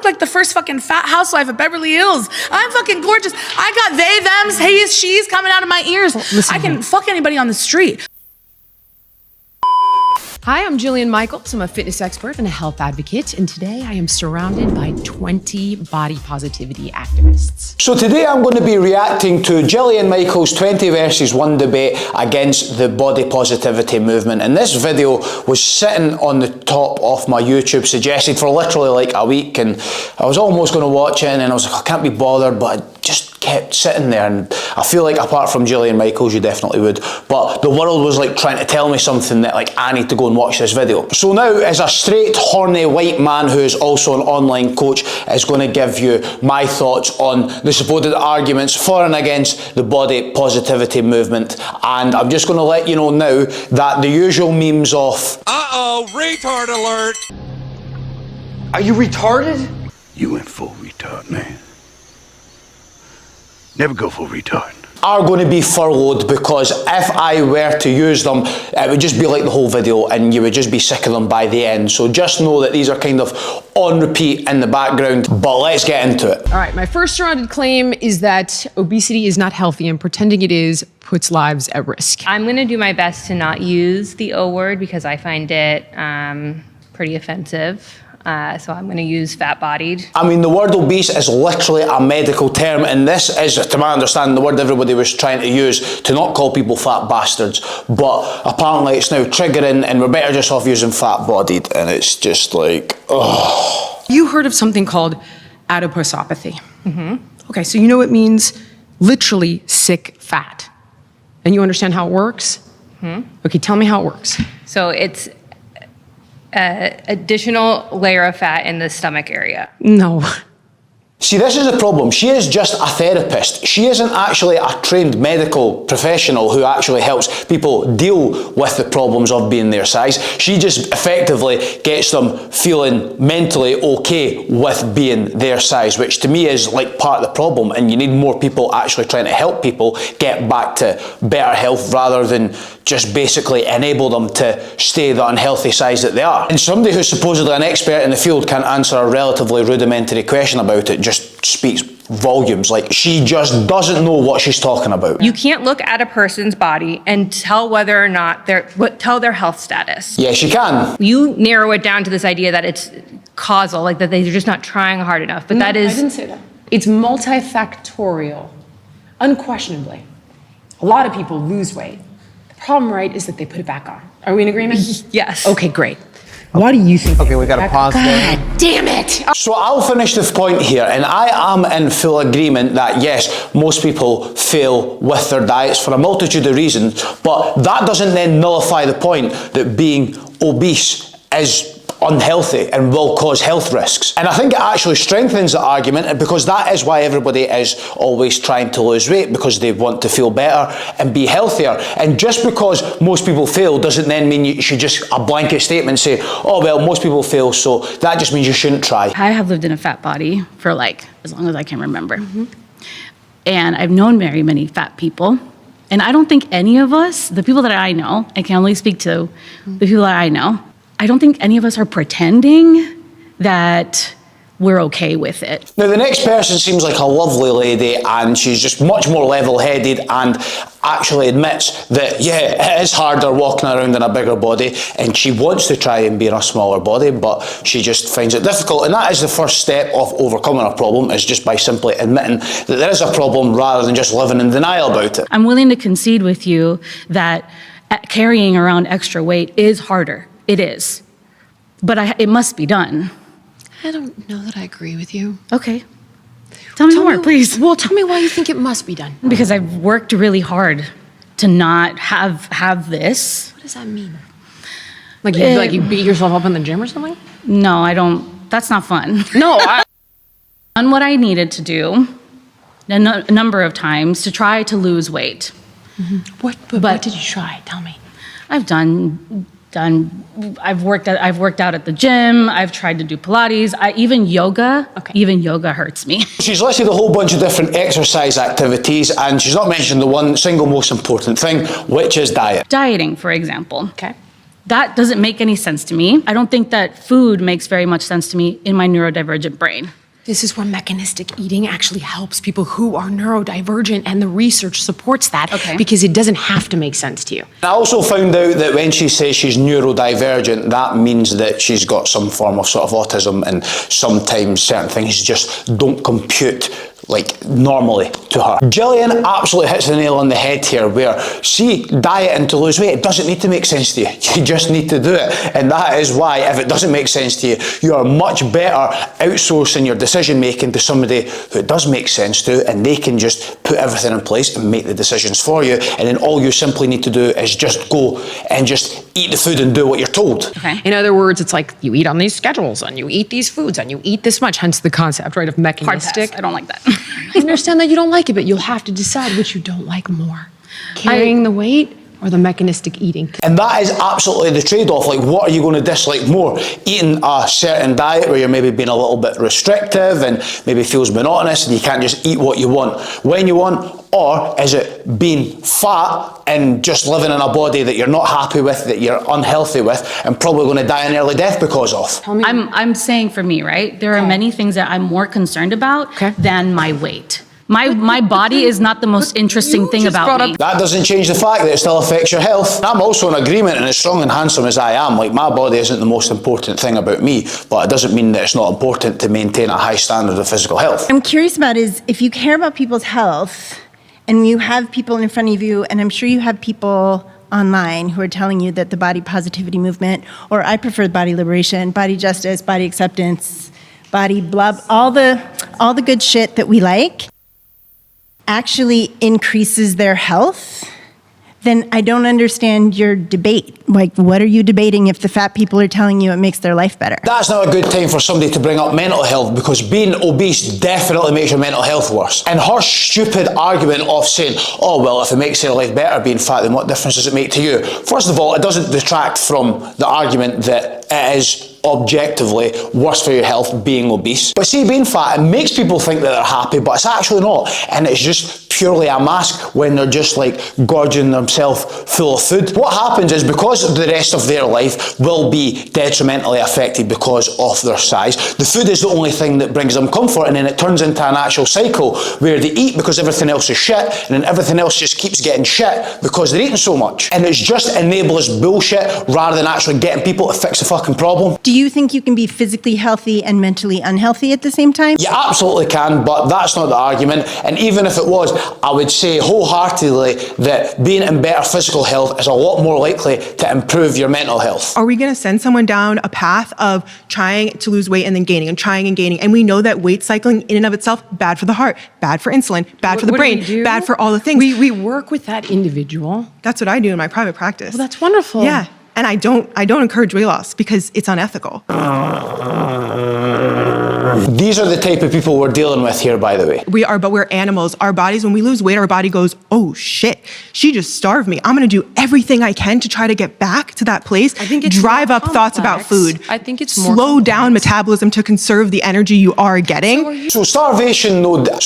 look like the first fucking fat housewife of Beverly Hills. I'm fucking gorgeous. I got they, thems, he's, she's coming out of my ears. I can fuck anybody on the street. Hi, I'm Jillian Michaels. I'm a fitness expert and a health advocate, and today I am surrounded by 20 body positivity activists. So today I'm going to be reacting to Jillian Michaels' 20 versus 1 debate against the body positivity movement. And this video was sitting on the top of my YouTube suggested for literally like a week, and I was almost going to watch it, and then I was like, I can't be bothered, but I just kept sitting there, and I feel like apart from Jillian Michaels, you definitely would, but the world was like trying to tell me something that like I need to go and watch this video. So now, as a straight, horny white man who is also an online coach, is going to give you my thoughts on the supposed arguments for and against the body positivity movement. And I'm just going to let you know now that the usual memes of uh-oh, retard alert. Are you retarded? You went full retard, man. Never go full retard. are going to be furloughed, because if I were to use them, it would just be like the whole video and you would just be sick of them by the end. So just know that these are kind of on repeat in the background, but let's get into it. All right, my first surrounded claim is that obesity is not healthy, and pretending it is puts lives at risk. I'm gonna do my best to not use the O word because I find it pretty offensive. So I'm going to use fat-bodied. I mean, the word obese is literally a medical term, and this is, to my understanding, the word everybody was trying to use to not call people fat bastards, but apparently it's now triggering and we're better just off using fat-bodied, and it's just like, ugh. You heard of something called adiposopathy. Mm-hmm. Okay, so you know it means literally sick fat. And you understand how it works? Mm-hmm. Okay, tell me how it works. So it's additional layer of fat in the stomach area. No. See, this is the problem. She is just a therapist. She isn't actually a trained medical professional who actually helps people deal with the problems of being their size. She just effectively gets them feeling mentally okay with being their size, which to me is like part of the problem, and you need more people actually trying to help people get back to better health rather than just basically enable them to stay the unhealthy size that they are. And somebody who's supposedly an expert in the field can't answer a relatively rudimentary question about it just speaks volumes. Like, she just doesn't know what she's talking about. You can't look at a person's body and tell whether or not tell their health status. Yes, you can. You narrow it down to this idea that it's causal, like that they're just not trying hard enough, but that is... I didn't say that. It's multifactorial, unquestionably. A lot of people lose weight. The problem, right, is that they put it back on. Are we in agreement? Yes. Okay, great. Why do you think? Okay, we gotta pause there. God damn it! So I'll finish this point here, and I am in full agreement that yes, most people fail with their diets for a multitude of reasons, but that doesn't then nullify the point that being obese is unhealthy and will cause health risks. And I think it actually strengthens the argument, because that is why everybody is always trying to lose weight, because they want to feel better and be healthier. And just because most people fail doesn't then mean you should just a blanket statement say, oh well, most people fail, so that just means you shouldn't try. I have lived in a fat body for like as long as I can remember. Mm-hmm. And I've known very many fat people. And I don't think any of us, the people that I know, I can only speak to the people that I know, I don't think any of us are pretending that we're okay with it. Now, the next person seems like a lovely lady, and she's just much more level-headed and actually admits that, yeah, it is harder walking around in a bigger body, and she wants to try and be in a smaller body, but she just finds it difficult. And that is the first step of overcoming a problem, is just by simply admitting that there is a problem rather than just living in denial about it. I'm willing to concede with you that carrying around extra weight is harder. It is. But it must be done. I don't know that I agree with you. Okay. Tell me more, please. Well, tell me why you think it must be done. Because I've worked really hard to not have this. What does that mean? Like you beat yourself up in the gym or something? No, I don't. That's not fun. No, Done what I needed to do a number of times to try to lose weight. Mm-hmm. What did you try? Tell me. I've worked out at the gym. I've tried to do Pilates. Even yoga. Okay. Even yoga hurts me. She's listed a whole bunch of different exercise activities, and she's not mentioned the one single most important thing, which is diet. Dieting, for example. Okay. That doesn't make any sense to me. I don't think that food makes very much sense to me in my neurodivergent brain. This is where mechanistic eating actually helps people who are neurodivergent, and the research supports that because it doesn't have to make sense to you. I also found out that when she says she's neurodivergent, that means that she's got some form of sort of autism, and sometimes certain things just don't compute like normally to her. Jillian absolutely hits the nail on the head here, where see, dieting to lose weight, it doesn't need to make sense to you. You just need to do it. And that is why, if it doesn't make sense to you, you are much better outsourcing your decision making to somebody who it does make sense to, and they can just put everything in place and make the decisions for you. And then all you simply need to do is just go and just eat the food and do what you're told. Okay. In other words, it's like you eat on these schedules and you eat these foods and you eat this much, hence the concept, right, of Hard mechanistic. pass. I don't like that. I understand that you don't like it, but you'll have to decide which you don't like more. Carrying the weight or the mechanistic eating. And that is absolutely the trade-off. Like, what are you going to dislike more? Eating a certain diet where you're maybe being a little bit restrictive and maybe feels monotonous and you can't just eat what you want when you want? Or is it being fat and just living in a body that you're not happy with, that you're unhealthy with, and probably going to die an early death because of? I'm saying for me, right? There are many things that I'm more concerned about than my weight. My body is not the most interesting thing about me. That doesn't change the fact that it still affects your health. I'm also in agreement, and as strong and handsome as I am, like, my body isn't the most important thing about me, but it doesn't mean that it's not important to maintain a high standard of physical health. I'm curious about is if you care about people's health and you have people in front of you, and I'm sure you have people online who are telling you that the body positivity movement, or I prefer body liberation, body justice, body acceptance, body blah, all the good shit that we like, actually increases their health, then I don't understand your debate. Like, what are you debating if the fat people are telling you it makes their life better? That's not a good time for somebody to bring up mental health, because being obese definitely makes your mental health worse. And her stupid argument of saying, oh, well, if it makes your life better being fat, then what difference does it make to you? First of all, it doesn't detract from the argument that it is objectively worse for your health being obese. But see, being fat, it makes people think that they're happy, but it's actually not. And it's just purely a mask when they're just like gorging themselves full of food. What happens is, because the rest of their life will be detrimentally affected because of their size, the food is the only thing that brings them comfort, and then it turns into an actual cycle where they eat because everything else is shit, and then everything else just keeps getting shit because they're eating so much. And it's just enablers bullshit rather than actually getting people to fix the fucking problem. Do you think you can be physically healthy and mentally unhealthy at the same time? You absolutely can, but that's not the argument. And even if it was, I would say wholeheartedly that being in better physical health is a lot more likely to improve your mental health. Are we going to send someone down a path of trying to lose weight and then gaining and trying and gaining? And we know that weight cycling in and of itself, bad for the heart, bad for insulin, bad for the brain, bad for all the things. We work with that individual. That's what I do in my private practice. Well, that's wonderful. Yeah. And I don't encourage weight loss because it's unethical. These are the type of people we're dealing with here, by the way. But we're animals. Our bodies, when we lose weight, our body goes, oh shit, she just starved me. I'm gonna do everything I can to try to get back to that place. I think it's drive more up thoughts about complex. food. I think it's more slow down metabolism to conserve the energy you are getting. So starvation mode as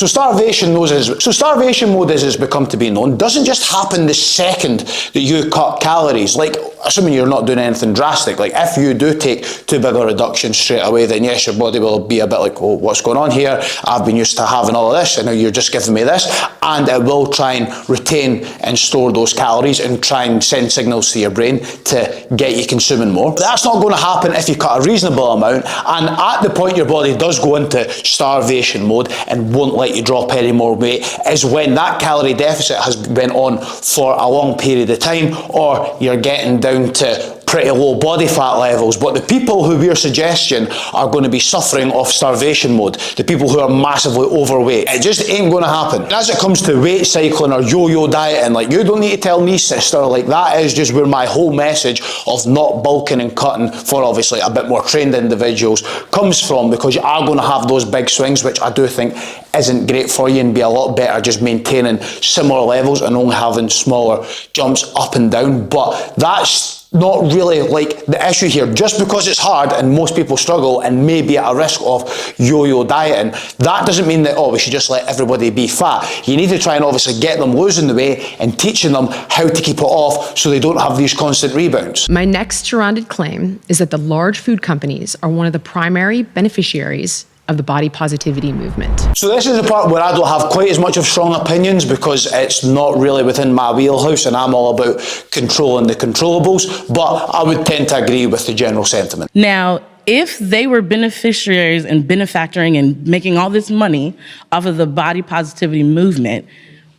become to be known doesn't just happen the second that you cut calories. Like, assuming you're not doing anything drastic, like if you do take too big a reduction straight away, then yes, your body will be a bit like, oh, what's going on here? I've been used to having all of this, and now you're just giving me this. And it will try and retain and store those calories and try and send signals to your brain to get you consuming more. But that's not going to happen if you cut a reasonable amount. And at the point your body does go into starvation mode and won't let you drop any more weight is when that calorie deficit has been on for a long period of time, or you're getting down to pretty low body fat levels. But the people who we're suggesting are going to be suffering of starvation mode, the people who are massively overweight, it just ain't going to happen. And as it comes to weight cycling or yo-yo dieting, like, you don't need to tell me, sister, like, that is just where my whole message of not bulking and cutting for obviously a bit more trained individuals comes from, because you are going to have those big swings, which I do think isn't great for you, and be a lot better just maintaining similar levels and only having smaller jumps up and down. But that's not really like the issue here. Just because it's hard and most people struggle and may be at a risk of yo-yo dieting, that doesn't mean that, oh, we should just let everybody be fat. You need to try and obviously get them losing the weight and teaching them how to keep it off so they don't have these constant rebounds. My next surrounded claim is that the large food companies are one of the primary beneficiaries of the body positivity movement. So this is the part where I don't have quite as much of strong opinions because it's not really within my wheelhouse and I'm all about controlling the controllables, but I would tend to agree with the general sentiment. Now, if they were beneficiaries and benefactoring and making all this money off of the body positivity movement,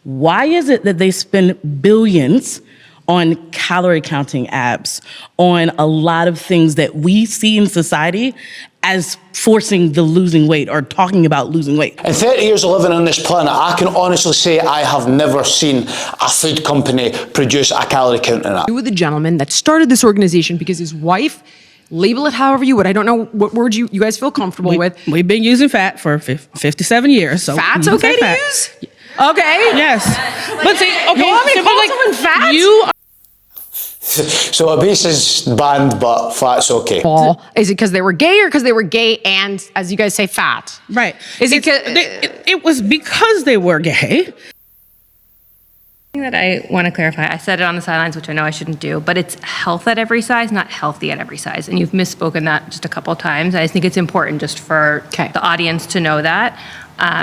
why is it that they spend billions on calorie counting apps, on a lot of things that we see in society as forcing the losing weight or talking about losing weight? In 30 years of living on this planet, I can honestly say I have never seen a food company produce a calorie counting app. You were the gentleman that started this organization because his wife, label it however you would, I don't know what word you guys feel comfortable with. We've been using fat for 57 years. So fat's you okay to fat. use? Okay. Yes. But see, okay, you want me to call someone fat? You So obese is banned, but fat's okay. Is it because they were gay or because they were gay and, as you guys say, fat? Right. Is it? It was because they were gay. Thing that I want to clarify, I said it on the sidelines, which I know I shouldn't do, but it's health at every size, not healthy at every size. And you've misspoken that just a couple of times. I think it's important just for the audience to know that.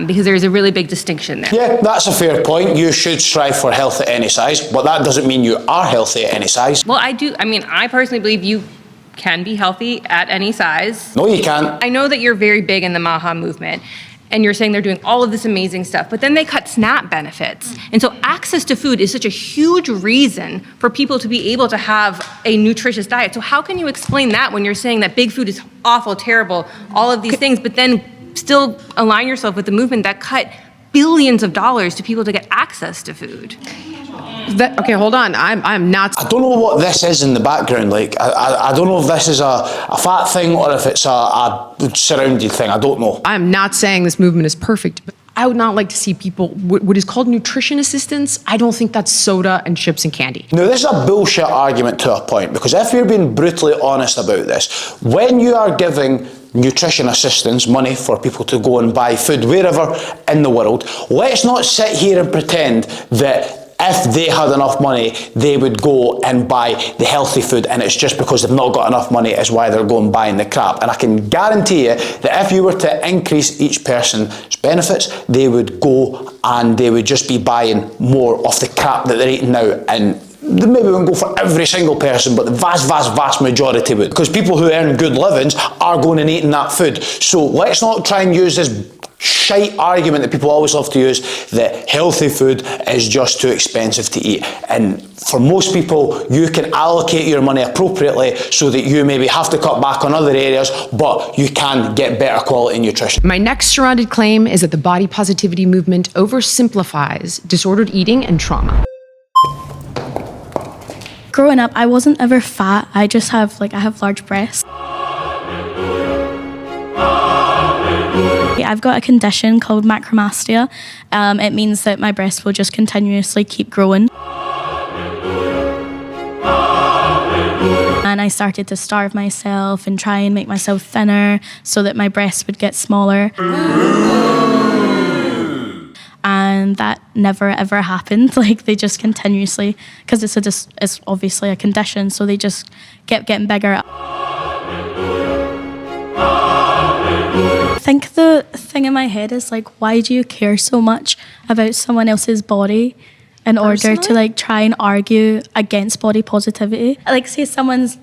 Because there's a really big distinction there. Yeah, that's a fair point. You should strive for health at any size, but that doesn't mean you are healthy at any size. Well, I personally believe you can be healthy at any size. No, you can't. I know that you're very big in the MAHA movement, and you're saying they're doing all of this amazing stuff, but then they cut SNAP benefits. And so access to food is such a huge reason for people to be able to have a nutritious diet. So how can you explain that when you're saying that big food is awful, terrible, all of these things, but then still align yourself with the movement that cut billions of dollars to people to get access to food? Okay, hold on. I'm not. I don't know what this is in the background. Like, I don't know if this is a fat thing or if it's a surrounding thing. I don't know. I'm not saying this movement is perfect, but I would not like to see people, what is called nutrition assistance, I don't think that's soda and chips and candy. Now, this is a bullshit argument to a point, because if you're being brutally honest about this, when you are giving nutrition assistance money for people to go and buy food wherever in the world, let's not sit here and pretend that if they had enough money, they would go and buy the healthy food, and it's just because they've not got enough money is why they're going buying the crap. And I can guarantee you that if you were to increase each person's benefits, they would go and they would just be buying more of the crap that they're eating now. And they maybe won't go for every single person, but the vast majority would. Because people who earn good livings are going and eating that food. So let's not try and use this shite argument that people always love to use, that healthy food is just too expensive to eat. And for most people, you can allocate your money appropriately so that you maybe have to cut back on other areas, but you can get better quality nutrition. My next surrounded claim is that the body positivity movement oversimplifies disordered eating and trauma. Growing up, I wasn't ever fat. I just have, I have large breasts. I've got a condition called macromastia. It means that my breasts will just continuously keep growing. And I started to starve myself and try and make myself thinner so that my breasts would get smaller. And that never ever happened. They just continuously, because it's obviously a condition, so they just kept getting bigger. I think the thing in my head is why do you care so much about someone else's body in order to try and argue against body positivity? Say someone's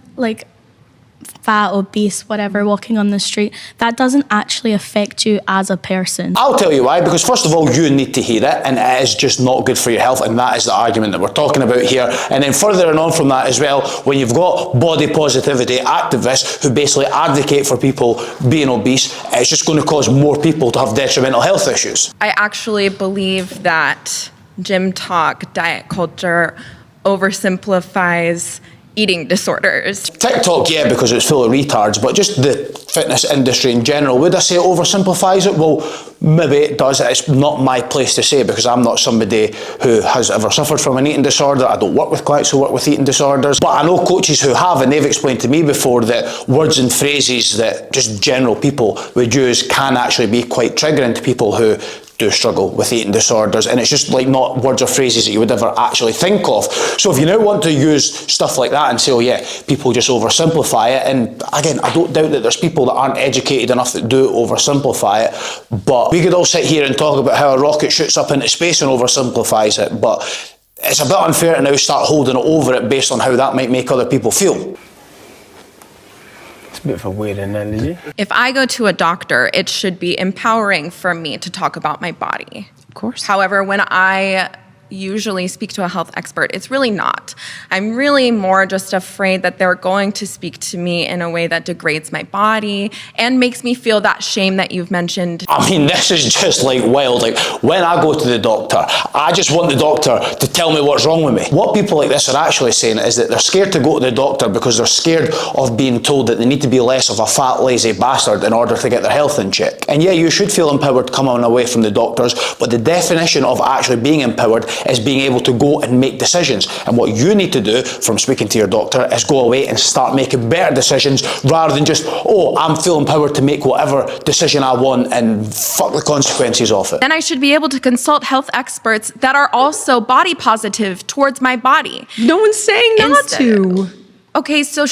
fat, obese, whatever, walking on the street, that doesn't actually affect you as a person. I'll tell you why, because first of all, you need to hear it, and it is just not good for your health, and that is the argument that we're talking about here. And then further on from that as well, when you've got body positivity activists who basically advocate for people being obese, it's just going to cause more people to have detrimental health issues. I actually believe that gym talk, diet culture oversimplifies eating disorders. TikTok, yeah, because it's full of retards, but just the fitness industry in general, would I say it oversimplifies it? Well, maybe it does. It's not my place to say because I'm not somebody who has ever suffered from an eating disorder. I don't work with clients who work with eating disorders, but I know coaches who have, and they've explained to me before that words and phrases that just general people would use can actually be quite triggering to people who do struggle with eating disorders, and it's just like not words or phrases that you would ever actually think of. So if you now want to use stuff like that and say, oh yeah, people just oversimplify it, and again, I don't doubt that there's people that aren't educated enough that do oversimplify it, but we could all sit here and talk about how a rocket shoots up into space and oversimplifies it, but it's a bit unfair to now start holding it over it based on how that might make other people feel. Bit of a weird analogy. If I go to a doctor, it should be empowering for me to talk about my body. Of course. However, when I usually speak to a health expert, it's really not. I'm really more just afraid that they're going to speak to me in a way that degrades my body and makes me feel that shame that you've mentioned. I mean, this is just like wild. Like when I go to the doctor, I just want the doctor to tell me what's wrong with me. What people like this are actually saying is that they're scared to go to the doctor because they're scared of being told that they need to be less of a fat, lazy bastard in order to get their health in check. And yeah, you should feel empowered coming away from the doctors, but the definition of actually being empowered is being able to go and make decisions. And what you need to do from speaking to your doctor is go away and start making better decisions rather than just, oh, I'm feeling empowered to make whatever decision I want and fuck the consequences of it. Then I should be able to consult health experts that are also body positive towards my body. No one's saying not to. Okay, so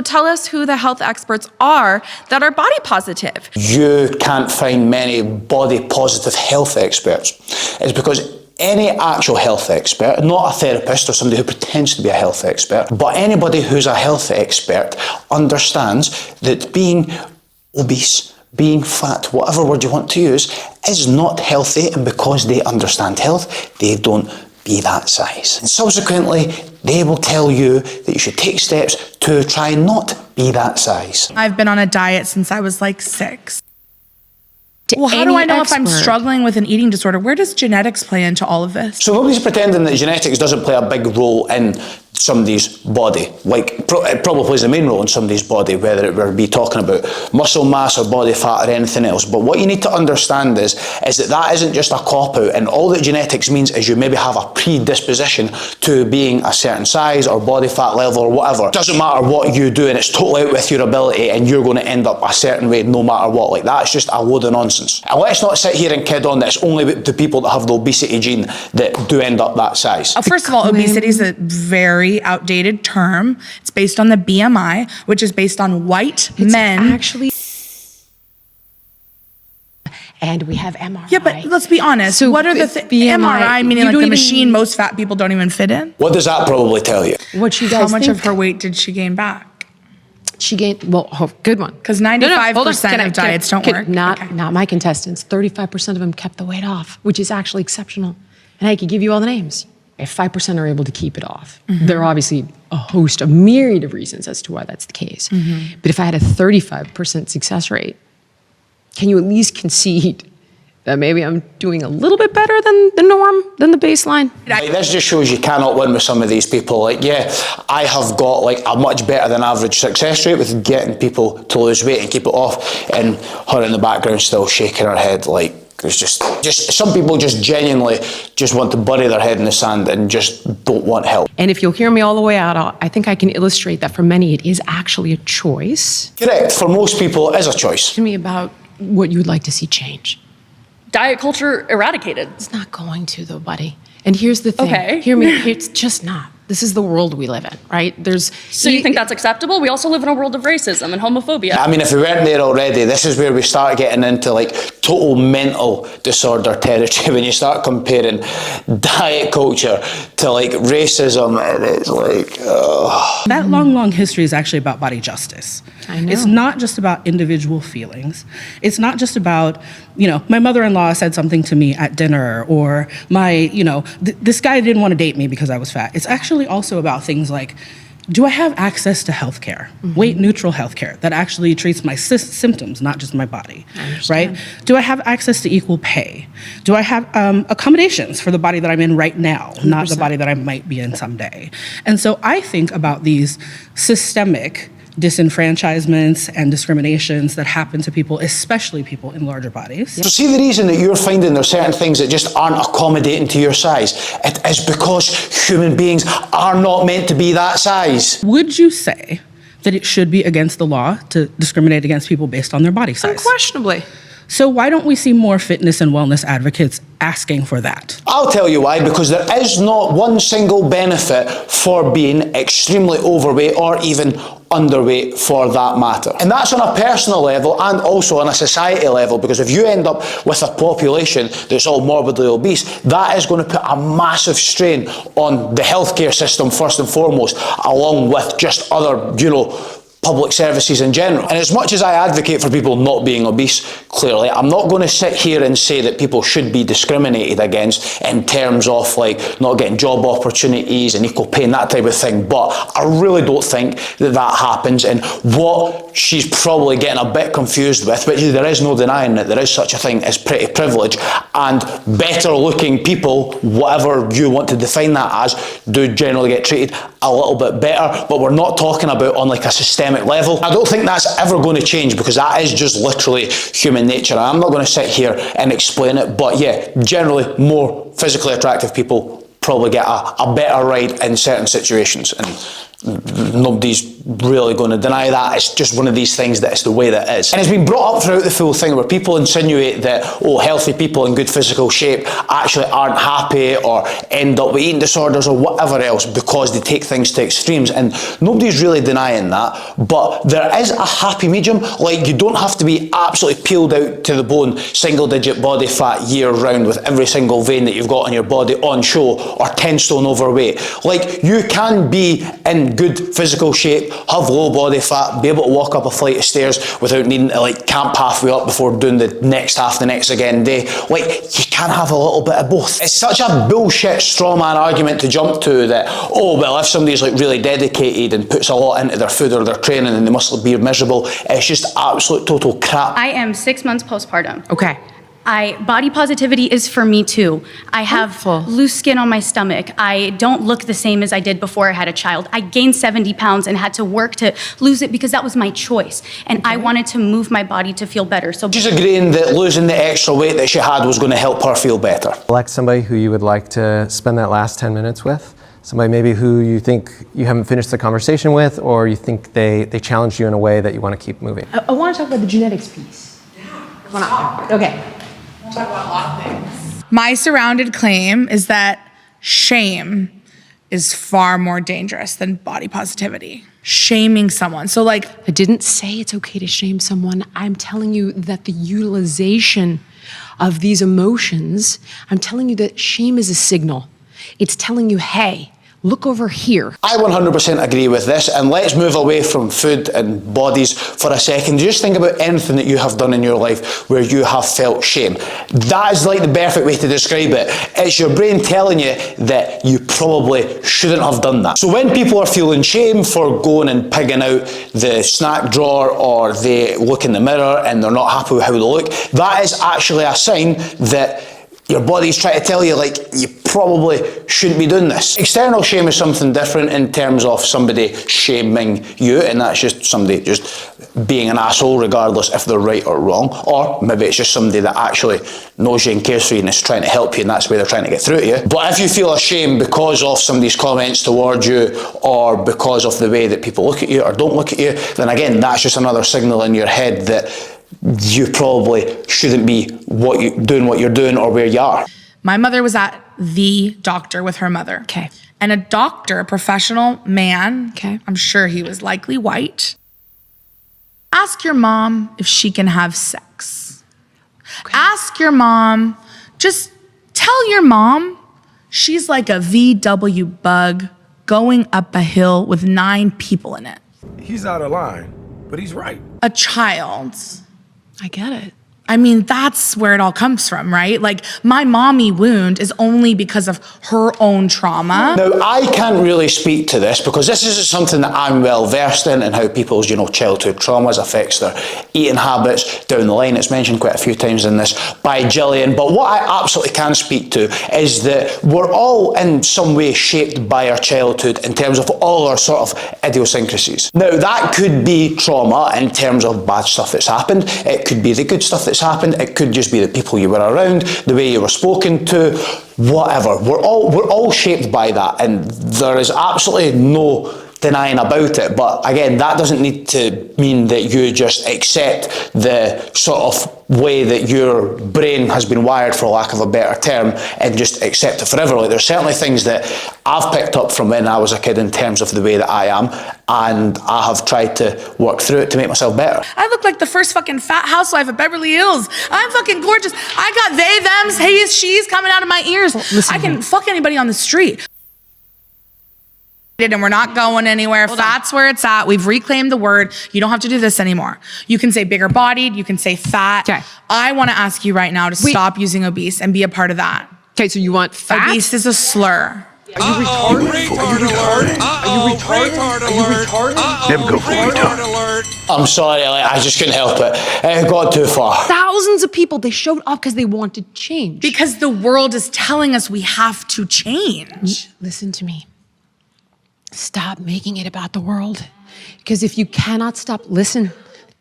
tell us who the health experts are that are body positive. You can't find many body positive health experts. It's because any actual health expert, not a therapist or somebody who pretends to be a health expert, but anybody who's a health expert understands that being obese, being fat, whatever word you want to use, is not healthy, and because they understand health, they don't be that size. And subsequently, they will tell you that you should take steps to try and not be that size. I've been on a diet since I was like 6. Well, how any do I know if I'm expert. struggling with an eating disorder? Where does genetics play into all of this? So nobody's pretending that genetics doesn't play a big role in somebody's body. Like, it probably plays the main role in somebody's body, whether it be talking about muscle mass or body fat or anything else. But what you need to understand is that isn't just a cop-out, and all that genetics means is you maybe have a predisposition to being a certain size or body fat level or whatever. It doesn't matter what you do, and it's totally out with your ability, and you're going to end up a certain way no matter what. Like, that's just a load of nonsense. And let's not sit here and kid on that it's only the people that have the obesity gene that do end up that size. First of all, obesity is a very outdated term. It's based on the BMI, which is based on white men. Actually, and we have MRI. Yeah, but let's be honest. So what are the MRI meaning, like the machine most fat people don't even fit in? What does that probably tell you? What she How does much think of her weight did she gain back? She gained, well, good one. Because 95% of diets don't work. Not my contestants. 35% of them kept the weight off, which is actually exceptional. And I could give you all the names. If 5% are able to keep it off, there are obviously a myriad of reasons as to why that's the case. But if I had a 35% success rate, can you at least concede that maybe I'm doing a little bit better than the norm, than the baseline? Like, this just shows you cannot win with some of these people. Like, yeah, I have got like a much better than average success rate with getting people to lose weight and keep it off, and her in the background still shaking her head like, it's just some people just genuinely just want to bury their head in the sand and just don't want help. And if you'll hear me all the way out, I think I can illustrate that for many it is actually a choice. Correct. For most people, it is a choice. To me about what you would like to see change. Diet culture eradicated. It's not going to, though, buddy. And here's the thing. Okay. Hear me. It's just not. This is the world we live in, right? So you think that's acceptable? We also live in a world of racism and homophobia. I mean, if we weren't there already, this is where we start getting into like total mental disorder territory when you start comparing diet culture to like racism, and it's like, That long history is actually about body justice. I know. It's not just about individual feelings. It's not just about, my mother-in-law said something to me at dinner, or my, this guy didn't want to date me because I was fat. It's actually also about things like do I have access to healthcare, weight neutral healthcare that actually treats my symptoms, not just my body, right? Do I have access to equal pay? Do I have accommodations for the body that I'm in right now, not the body that I might be in someday? And so I think about these systemic disenfranchisements and discriminations that happen to people, especially people in larger bodies. So see the reason that you're finding there's certain things that just aren't accommodating to your size? It is because human beings are not meant to be that size. Would you say that it should be against the law to discriminate against people based on their body size? Unquestionably. So why don't we see more fitness and wellness advocates asking for that? I'll tell you why, because there is not one single benefit for being extremely overweight or even underweight for that matter. And that's on a personal level and also on a society level, because if you end up with a population that's all morbidly obese, that is going to put a massive strain on the healthcare system first and foremost, along with just other, public services in general. And as much as I advocate for people not being obese, clearly, I'm not going to sit here and say that people should be discriminated against in terms of like not getting job opportunities and equal pay and that type of thing, but I really don't think that that happens. And what she's probably getting a bit confused with, which there is no denying that there is such a thing as pretty privilege, and better looking people, whatever you want to define that as, do generally get treated a little bit better, but we're not talking about on like a systemic level. I don't think that's ever going to change, because that is just literally human nature. I'm not going to sit here and explain it, but yeah, generally more physically attractive people probably get a better ride in certain situations, and nobody's really going to deny that. It's just one of these things that it's the way that it is. And it's been brought up throughout the full thing where people insinuate that, oh, healthy people in good physical shape actually aren't happy or end up with eating disorders or whatever else because they take things to extremes, and nobody's really denying that. But there is a happy medium. Like, you don't have to be absolutely peeled out to the bone, single digit body fat year round with every single vein that you've got on your body on show, or 10 stone overweight. Like, you can be in good physical shape, have low body fat, be able to walk up a flight of stairs without needing to like camp halfway up before doing the next half the next again day. Like, you can have a little bit of both. It's such a bullshit straw man argument to jump to that, oh, well, if somebody's like really dedicated and puts a lot into their food or their training, then they must be miserable. It's just absolute total crap. I am 6 months postpartum. Okay. Body positivity is for me too. I have loose skin on my stomach. I don't look the same as I did before I had a child. I gained 70 pounds and had to work to lose it because that was my choice. And I wanted to move my body to feel better. So she's agreeing that losing the extra weight that she had was going to help her feel better. Select somebody who you would like to spend that last 10 minutes with. Somebody maybe who you think you haven't finished the conversation with, or you think they challenged you in a way that you want to keep moving. I want to talk about the genetics piece. Yeah. Okay. We'll talk about a lot of things. My surrounded claim is that shame is far more dangerous than body positivity. Shaming someone. So like, I didn't say it's okay to shame someone. I'm telling you that the utilization of these emotions, I'm telling you that shame is a signal. It's telling you, hey, look over here. I 100% agree with this, and let's move away from food and bodies for a second. Just think about anything that you have done in your life where you have felt shame. That is like the perfect way to describe it. It's your brain telling you that you probably shouldn't have done that. So when people are feeling shame for going and pigging out the snack drawer, or they look in the mirror and they're not happy with how they look, that is actually a sign that your body's trying to tell you, like, you probably shouldn't be doing this. External shame is something different in terms of somebody shaming you, and that's just somebody just being an asshole regardless if they're right or wrong, or maybe it's just somebody that actually knows you and cares for you and is trying to help you, and that's why they're trying to get through to you. But if you feel ashamed because of somebody's comments towards you, or because of the way that people look at you or don't look at you, then again, that's just another signal in your head that you probably shouldn't be doing what you're doing or where you are. My mother was at the doctor with her mother. Okay. And a doctor, a professional man, I'm sure he was likely white, ask your mom if she can have sex. Okay. Ask your mom, just tell your mom she's like a VW bug going up a hill with 9 people in it. He's out of line, but he's right. A child. I get it. I mean, that's where it all comes from, right? Like, my mommy wound is only because of her own trauma. Now, I can't really speak to this because this isn't something that I'm well versed in, and how people's, childhood traumas affects their eating habits down the line. It's mentioned quite a few times in this by Jillian. But what I absolutely can speak to is that we're all in some way shaped by our childhood in terms of all our sort of idiosyncrasies. Now, that could be trauma in terms of bad stuff that's happened. It could be the good stuff that's happened. It could just be the people you were around, the way you were spoken to, whatever. We're all shaped by that, and there is absolutely no denying about it. But again, that doesn't need to mean that you just accept the sort of way that your brain has been wired, for lack of a better term, and just accept it forever. Like, there's certainly things that I've picked up from when I was a kid in terms of the way that I am, and I have tried to work through it to make myself better. I look like the first fucking fat housewife of Beverly Hills. I'm fucking gorgeous. I got they, thems, he's, she's coming out of my ears. I can fuck anybody on the street. And we're not going anywhere. That's where it's at. We've reclaimed the word. You don't have to do this anymore. You can say bigger bodied. You can say fat. Okay. I want to ask you right now to stop using obese and be a part of that. Okay, so you want fat? Obese is a slur. Are you retarded? Are you retarded? Are you retarded? Are you retarded? Never go full retard. I'm sorry, I just couldn't help it. It got too far. Thousands of people, they showed up because they wanted change. Because the world is telling us we have to change. Listen to me. Stop making it about the world. Because if you cannot stop, listen,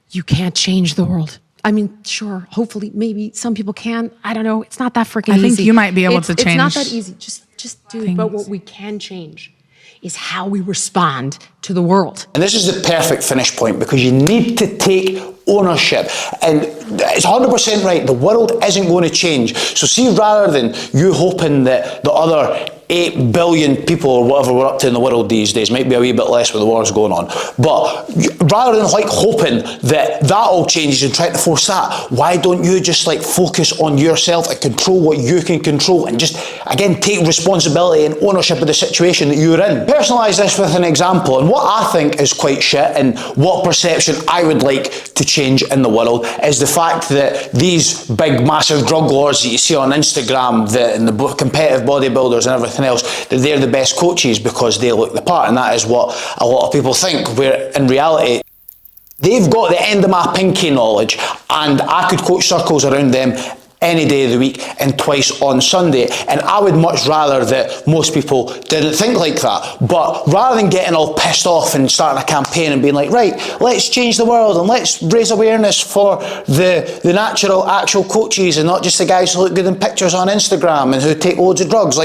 you can't change the world. I mean, sure, hopefully, maybe some people can. I don't know. It's not that freaking easy. I think you might be able to change. It's not that easy. Just do it. But what we can change is how we respond to the world. And this is the perfect finish point, because you need to take ownership. And it's 100% right. The world isn't going to change. So see, rather than you hoping that the other 8 billion people or whatever we're up to in the world these days, might be a wee bit less with the wars going on, but rather than hoping that all changes and trying to force that, why don't you just focus on yourself and control what you can control, and just again take responsibility and ownership of the situation that you're in. Personalise this with an example, and what I think is quite shit, and what perception I would like to change in the world, is the fact that these big massive drug lords that you see on Instagram, and the competitive bodybuilders and everything else, that they're the best coaches because they look the part, and that is what a lot of people think, where in reality they've got the end of my pinky knowledge, and I could coach circles around them any day of the week and twice on Sunday. And I would much rather that most people didn't think like that. But rather than getting all pissed off and starting a campaign and being like, right, let's change the world and let's raise awareness for the natural, actual coaches and not just the guys who look good in pictures on Instagram and who take loads of drugs.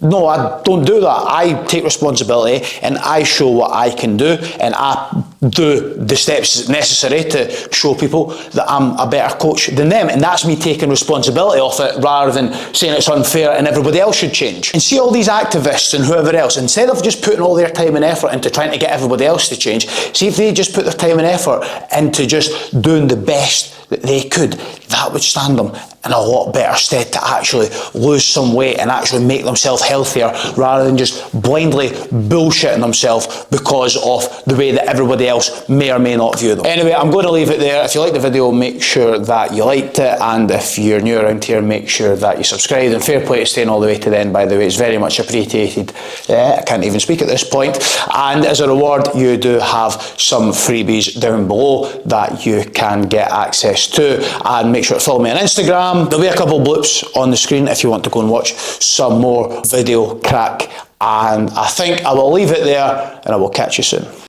No, I don't do that. I take responsibility and I show what I can do, and I do the steps necessary to show people that I'm a better coach than them. And that's me taking responsibility of it, rather than saying it's unfair and everybody else should change. And see all these activists and whoever else, instead of just putting all their time and effort into trying to get everybody else to change, see if they just put their time and effort into just doing the best that they could, that would stand them in a lot better stead to actually lose some weight and actually make themselves healthier, rather than just blindly bullshitting themselves because of the way that everybody else may or may not view them. Anyway, I'm going to leave it there. If you liked the video, make sure that you liked it, and if you're new around here, make sure that you subscribe, and fair play to staying all the way to the end, by the way. It's very much appreciated. I can't even speak at this point. And as a reward, you do have some freebies down below that you can get access to, and make sure to follow me on Instagram. There'll be a couple bloops on the screen if you want to go and watch some more video crack, and I think I will leave it there, and I will catch you soon.